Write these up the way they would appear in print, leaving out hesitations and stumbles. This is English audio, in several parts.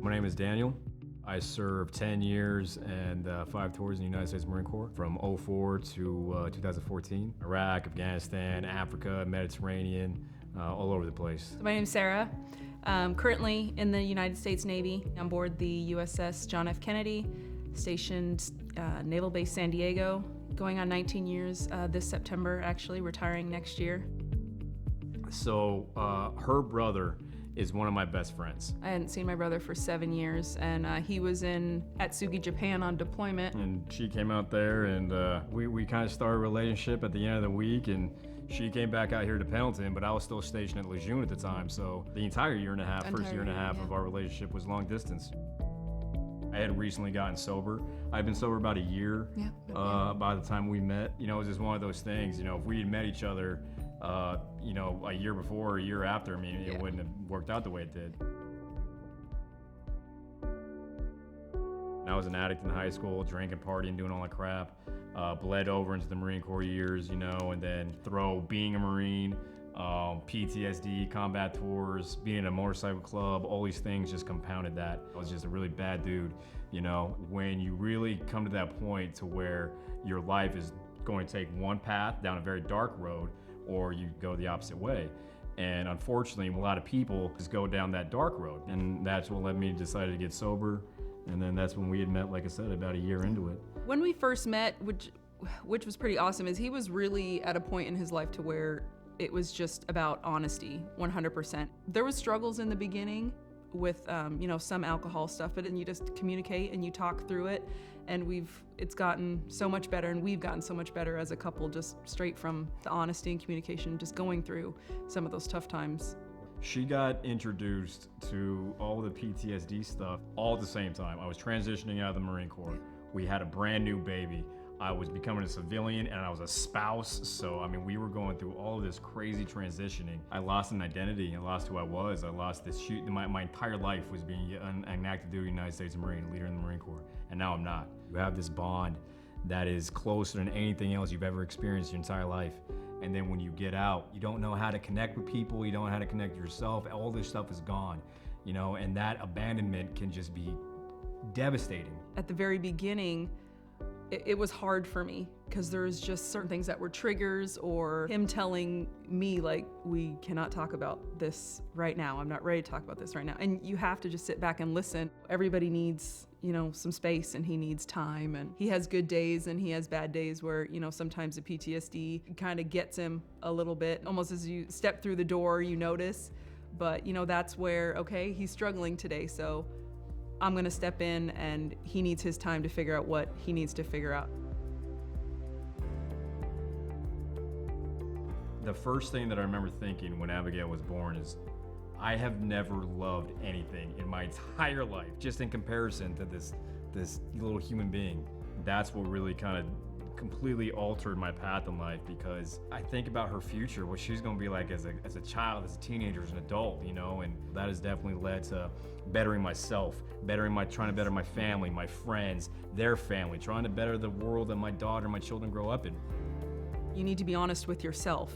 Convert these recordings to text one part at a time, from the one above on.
My name is Daniel. I served 10 years and 5 tours in the United States Marine Corps from '04 to 2014. Iraq, Afghanistan, Africa, Mediterranean, all over the place. My name is Sara. Currently in the United States Navy on board the USS John F. Kennedy, stationed Naval Base San Diego, going on 19 years this September, actually, retiring next year. So her brother is one of my best friends. I hadn't seen my brother for 7 years, and he was in Atsugi, Japan on deployment. And she came out there, and we kind of started a relationship at the end of the week, and she came back out here to Pendleton, but I was still stationed at Lejeune at the time, so the entire year and a half, first year and a half of our relationship was long distance. I had recently gotten sober. I'd been sober about a year by the time we met. You know, it was just one of those things, you know, if we had met each other, you know, a year before or a year after, I mean, it wouldn't have worked out the way it did. I was an addict in high school, drinking, partying, doing all that crap. Bled over into the Marine Corps years, you know, and then throw being a Marine, PTSD, combat tours, being in a motorcycle club, all these things just compounded that. I was just a really bad dude, you know. When you really come to that point to where your life is going to take one path down a very dark road, or you go the opposite way. And unfortunately, a lot of people just go down that dark road. And that's what led me to decide to get sober. And then that's when we had met, like I said, about a year into it. When we first met, which was pretty awesome, is he was really at a point in his life to where it was just about honesty, 100%. There was struggles in the beginning with, you know, some alcohol stuff, but then you just communicate and you talk through it. And it's gotten so much better, and we've gotten so much better as a couple, just straight from the honesty and communication, just going through some of those tough times. She got introduced to all the PTSD stuff all at the same time. I was transitioning out of the Marine Corps. We had a brand new baby. I was becoming a civilian, and I was a spouse. So, I mean, we were going through all of this crazy transitioning. I lost an identity. I lost who I was. I lost this my entire life was being an active duty United States Marine, a leader in the Marine Corps, and now I'm not. You have this bond that is closer than anything else you've ever experienced your entire life. And then when you get out, you don't know how to connect with people, you don't know how to connect with yourself, all this stuff is gone, you know, and that abandonment can just be devastating. At the very beginning, it was hard for me because there's just certain things that were triggers, or him telling me, like, we cannot talk about this right now. I'm not ready to talk about this right now. And you have to just sit back and listen. Everybody needs, you know, some space, and he needs time, and he has good days and he has bad days where, you know, sometimes the PTSD kind of gets him a little bit. Almost as you step through the door, you notice, but you know, that's where, okay, he's struggling today, so I'm gonna step in, and he needs his time to figure out what he needs to figure out. The first thing that I remember thinking when Abigail was born is, I have never loved anything in my entire life, just in comparison to this little human being. That's what really kind of completely altered my path in life, because I think about her future, what she's gonna be like as a child, as a teenager, as an adult, you know, and that has definitely led to bettering myself, trying to better my family, my friends, their family, trying to better the world that my daughter and my children grow up in. You need to be honest with yourself.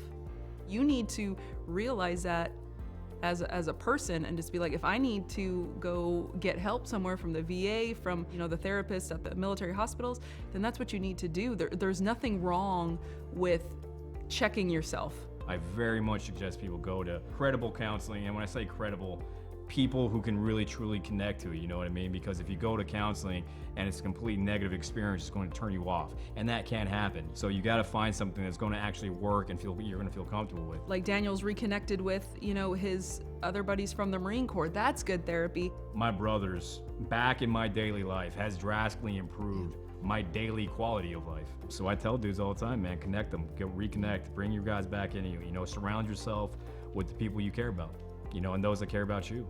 You need to realize that as a person, and just be like, if I need to go get help somewhere from the VA, from, you know, the therapists at the military hospitals, then that's what you need to do. There's nothing wrong with checking yourself. I very much suggest people go to credible counseling, and when I say credible, people who can really truly connect to you know what I mean? Because if you go to counseling and it's a complete negative experience, it's going to turn you off, and that can't happen. So you got to find something that's going to actually work and you're going to feel comfortable with. Like Daniel's reconnected with, you know, his other buddies from the Marine Corps. That's good therapy. My brothers, back in my daily life, has drastically improved my daily quality of life. So I tell dudes all the time, man, connect them, reconnect, bring your guys back into you. You know, surround yourself with the people you care about, you know, and those that care about you.